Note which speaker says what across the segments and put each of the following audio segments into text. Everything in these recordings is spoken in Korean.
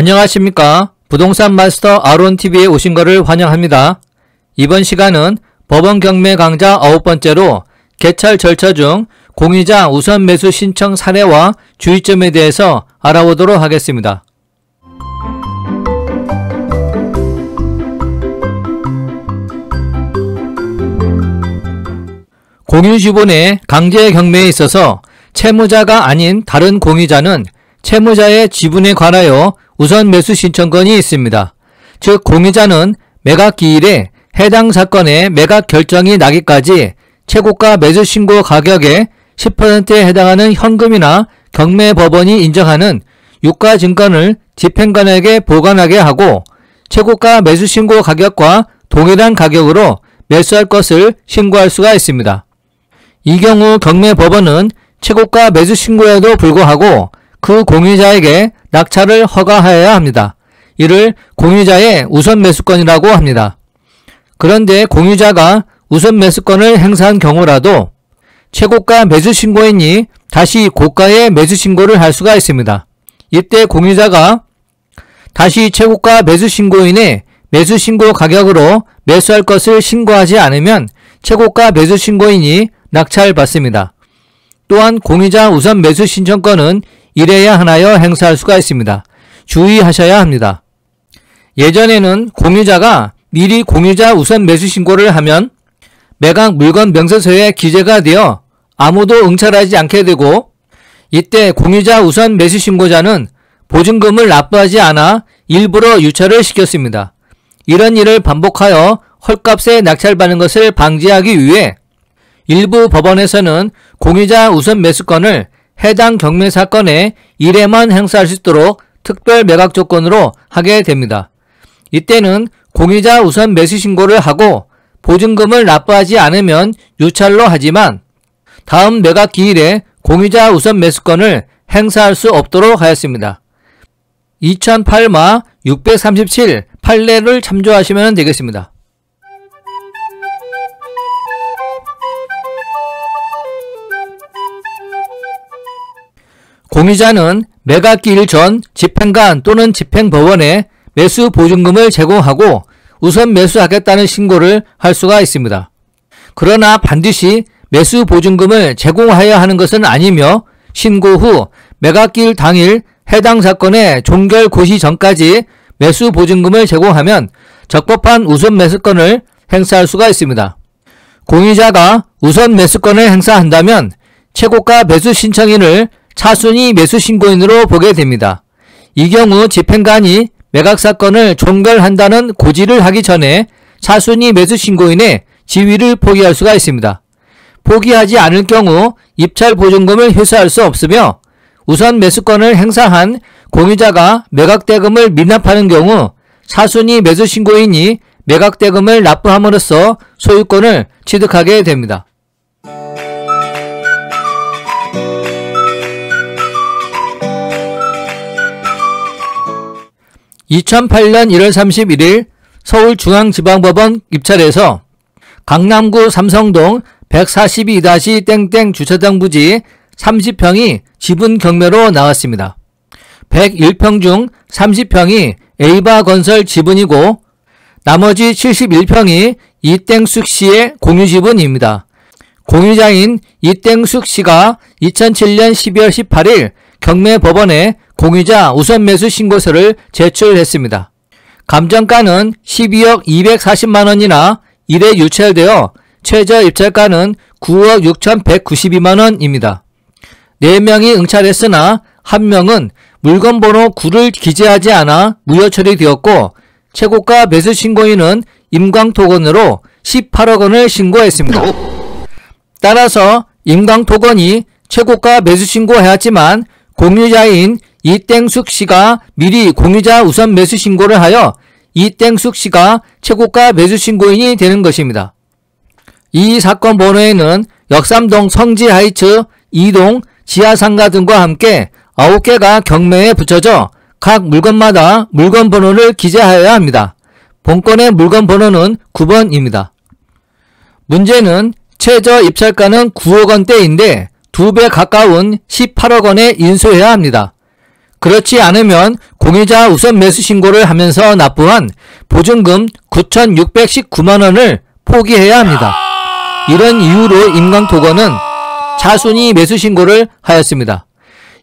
Speaker 1: 안녕하십니까. 부동산 마스터 아론TV에 오신 것을 환영합니다. 이번 시간은 법원 경매 강좌 9번째로 개찰 절차 중 공유자 우선 매수 신청 사례와 주의점에 대해서 알아보도록 하겠습니다. 공유지분의 강제 경매에 있어서 채무자가 아닌 다른 공유자는 채무자의 지분에 관하여 우선 매수 신청권이 있습니다. 즉 공유자는 매각기일에 해당 사건의 매각 결정이 나기까지 최고가 매수 신고 가격의 10%에 해당하는 현금이나 경매법원이 인정하는 유가증권을 집행관에게 보관하게 하고 최고가 매수 신고 가격과 동일한 가격으로 매수할 것을 신고할 수가 있습니다. 이 경우 경매법원은 최고가 매수 신고에도 불구하고 그 공유자에게 낙찰을 허가하여야 합니다. 이를 공유자의 우선 매수권이라고 합니다. 그런데 공유자가 우선 매수권을 행사한 경우라도 최고가 매수 신고인이 다시 고가의 매수 신고를 할 수가 있습니다. 이때 공유자가 다시 최고가 매수 신고인의 매수 신고 가격으로 매수할 것을 신고하지 않으면 최고가 매수 신고인이 낙찰받습니다. 또한 공유자 우선 매수 신청권은 이래야 하나여 행사할 수가 있습니다. 주의하셔야 합니다. 예전에는 공유자가 미리 공유자 우선 매수 신고를 하면 매각 물건 명세서에 기재가 되어 아무도 응찰하지 않게 되고 이때 공유자 우선 매수 신고자는 보증금을 납부하지 않아 일부러 유찰을 시켰습니다. 이런 일을 반복하여 헐값에 낙찰받는 것을 방지하기 위해 일부 법원에서는 공유자 우선 매수권을 해당 경매 사건의 일에만 행사할 수 있도록 특별 매각 조건으로 하게 됩니다. 이때는 공유자 우선 매수 신고를 하고 보증금을 납부하지 않으면 유찰로 하지만 다음 매각 기일에 공유자 우선 매수권을 행사할 수 없도록 하였습니다. 2008마 637 판례를 참조하시면 되겠습니다. 공유자는 매각기일 전 집행관 또는 집행법원에 매수 보증금을 제공하고 우선 매수하겠다는 신고를 할 수가 있습니다. 그러나 반드시 매수 보증금을 제공하여야 하는 것은 아니며 신고 후 매각기일 당일 해당 사건의 종결 고시 전까지 매수 보증금을 제공하면 적법한 우선 매수권을 행사할 수가 있습니다. 공유자가 우선 매수권을 행사한다면 최고가 매수 신청인을 차순위 매수 신고인으로 보게 됩니다. 이 경우 집행관이 매각 사건을 종결한다는 고지를 하기 전에 차순위 매수 신고인의 지위를 포기할 수가 있습니다. 포기하지 않을 경우 입찰 보증금을 회수할 수 없으며 우선 매수권을 행사한 공유자가 매각대금을 미납하는 경우 차순위 매수 신고인이 매각대금을 납부함으로써 소유권을 취득하게 됩니다. 2008년 1월 31일 서울중앙지방법원 입찰에서 강남구 삼성동 142-땡땡 주차장 부지 30평이 지분 경매로 나왔습니다. 101평 중 30평이 에이바건설 지분이고 나머지 71평이 이땡숙 씨의 공유지분입니다. 공유자인 이땡숙 씨가 2007년 12월 18일 경매법원에 공유자 우선 매수 신고서를 제출했습니다. 감정가는 12억 240만원이나 1회 유찰되어 최저 입찰가는 9억 6,192만원입니다. 4명이 응찰했으나 1명은 물건번호 9를 기재하지 않아 무효 처리되었고 최고가 매수 신고인은 임광토건으로 18억원을 신고했습니다. 따라서 임광토건이 최고가 매수 신고하였지만 공유자인 이땡숙 씨가 미리 공유자 우선 매수 신고를 하여 이땡숙 씨가 최고가 매수 신고인이 되는 것입니다. 이 사건 번호에는 역삼동 성지하이츠 2동 지하상가 등과 함께 9개가 경매에 붙여져 각 물건마다 물건 번호를 기재하여야 합니다. 본건의 물건 번호는 9번입니다. 문제는 최저 입찰가는 9억원대인데 2배 가까운 18억원에 인수해야 합니다. 그렇지 않으면 공유자 우선 매수 신고를 하면서 납부한 보증금 9,619만원을 포기해야 합니다. 이런 이유로 임강토건은 차순위 매수 신고를 하였습니다.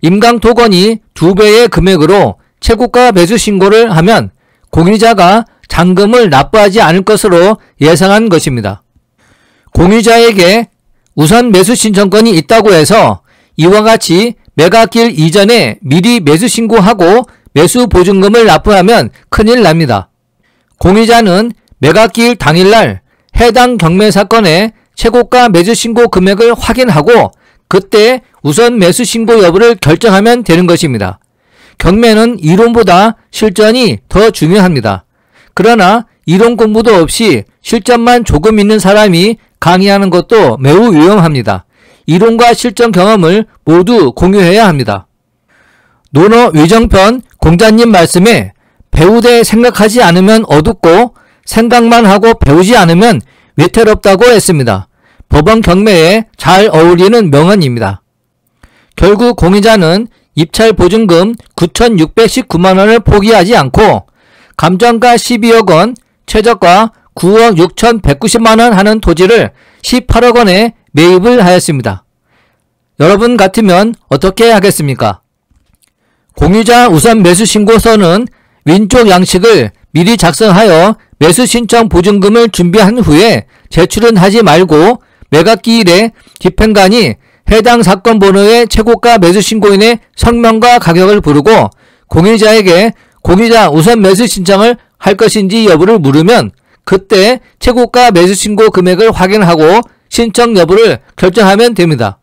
Speaker 1: 임강토건이 2배의 금액으로 최고가 매수 신고를 하면 공유자가 잔금을 납부하지 않을 것으로 예상한 것입니다. 공유자에게 우선 매수 신청권이 있다고 해서 이와 같이 매각일 이전에 미리 매수 신고하고 매수 보증금을 납부하면 큰일 납니다. 공유자는 매각일 당일날 해당 경매 사건의 최고가 매수 신고 금액을 확인하고 그때 우선 매수 신고 여부를 결정하면 되는 것입니다. 경매는 이론보다 실전이 더 중요합니다. 그러나 이론 공부도 없이 실전만 조금 있는 사람이 강의하는 것도 매우 위험합니다. 이론과 실전 경험을 모두 공유해야 합니다. 논어 위정편 공자님 말씀에 배우되 생각하지 않으면 어둡고 생각만 하고 배우지 않으면 외태롭다고 했습니다. 법원 경매에 잘 어울리는 명언입니다. 결국 공유자는 입찰 보증금 9,619만원을 포기하지 않고 감정가 12억원, 최저가 9억 6,190만원 하는 토지를 18억원에 매입을 하였습니다. 여러분 같으면 어떻게 하겠습니까? 공유자 우선 매수 신고서는 윈쪽 양식을 미리 작성하여 매수 신청 보증금을 준비한 후에 제출은 하지 말고 매각기일에 집행관이 해당 사건 번호의 최고가 매수 신고인의 성명과 가격을 부르고 공유자에게 공유자 우선 매수 신청을 할 것인지 여부를 물으면 그때 최고가 매수 신고 금액을 확인하고 신청 여부를 결정하면 됩니다.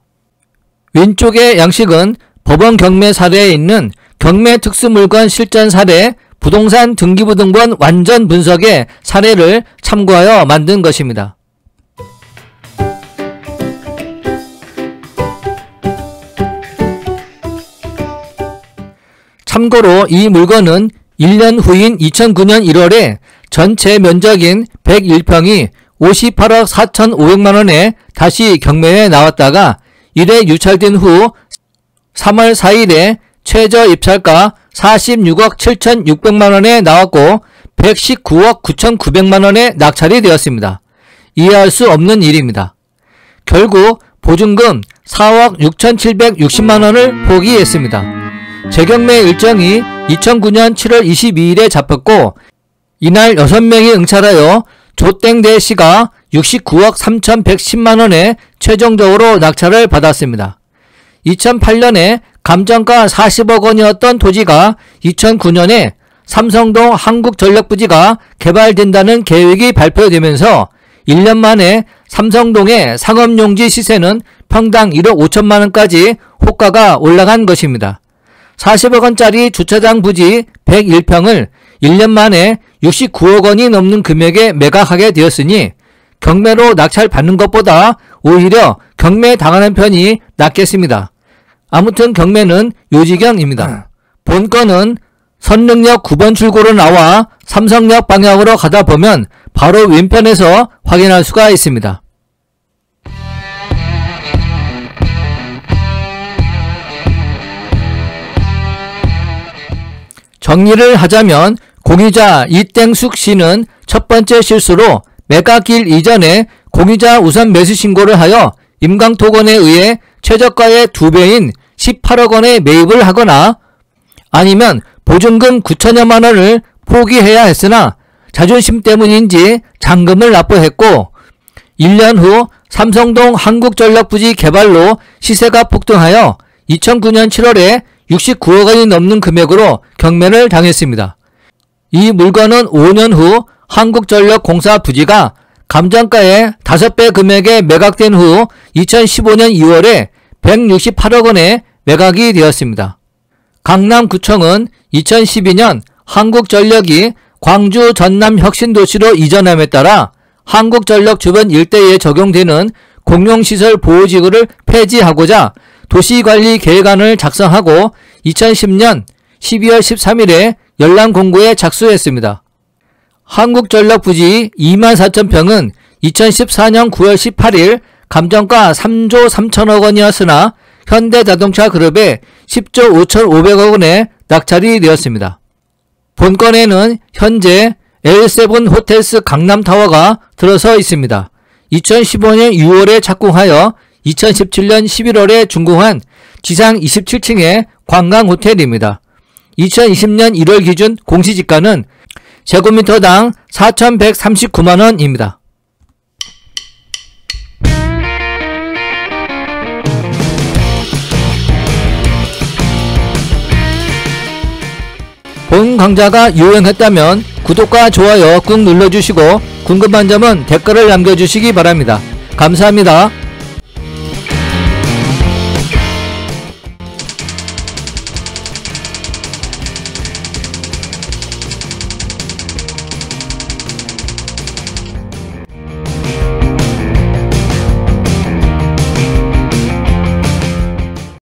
Speaker 1: 왼쪽의 양식은 법원 경매 사례에 있는 경매 특수물건 실전 사례 부동산 등기부등본 완전 분석의 사례를 참고하여 만든 것입니다. 참고로 이 물건은 1년 후인 2009년 1월에 전체 면적인 101평이 58억 4,500만원에 다시 경매에 나왔다가 1회 유찰된 후 3월 4일에 최저 입찰가 46억 7,600만원에 나왔고 119억 9,900만원에 낙찰이 되었습니다. 이해할 수 없는 일입니다. 결국 보증금 4억 6,760만원을 포기했습니다. 재경매 일정이 2009년 7월 22일에 잡혔고 이날 6명이 응찰하여 조땡대 씨가 69억 3,110만원에 최종적으로 낙찰을 받았습니다. 2008년에 감정가 40억 원이었던 토지가 2009년에 삼성동 한국전력부지가 개발된다는 계획이 발표되면서 1년 만에 삼성동의 상업용지 시세는 평당 1억 5천만원까지 호가가 올라간 것입니다. 40억 원짜리 주차장 부지 101평을 1년 만에 69억 원이 넘는 금액에 매각하게 되었으니 경매로 낙찰 받는 것보다 오히려 경매 당하는 편이 낫겠습니다. 아무튼 경매는 요지경입니다. 본건은 선릉역 9번 출구로 나와 삼성역 방향으로 가다 보면 바로 왼편에서 확인할 수가 있습니다. 정리를 하자면 공유자 이땡숙 씨는 첫 번째 실수로 매각일 이전에 공유자 우선 매수 신고를 하여 임강토건에 의해 최저가의 2배인 18억 원에 매입을 하거나 아니면 보증금 9천여만 원을 포기해야 했으나 자존심 때문인지 잔금을 납부했고 1년 후 삼성동 한국전력부지 개발로 시세가 폭등하여 2009년 7월에 69억 원이 넘는 금액으로 경매를 당했습니다. 이 물건은 5년 후 한국전력공사 부지가 감정가의 5배 금액에 매각된 후 2015년 2월에 168억 원에 매각이 되었습니다. 강남구청은 2012년 한국전력이 광주 전남 혁신도시로 이전함에 따라 한국전력 주변 일대에 적용되는 공용시설 보호지구를 폐지하고자 도시관리계획안을 작성하고 2010년 12월 13일에 열람공고에 착수했습니다. 한국전력 부지 24,000평은 2014년 9월 18일 감정가 3조 3천억 원이었으나 현대자동차 그룹에 10조 5,500억 원에 낙찰이 되었습니다. 본건에는 현재 L7 호텔스 강남타워가 들어서 있습니다. 2015년 6월에 착공하여 2017년 11월에 준공한 지상 27층의 관광호텔입니다. 2020년 1월 기준 공시지가는 제곱미터당 4,139만원입니다. 본 강좌가 유용했다면 구독과 좋아요 꾹 눌러주시고 궁금한 점은 댓글을 남겨주시기 바랍니다. 감사합니다.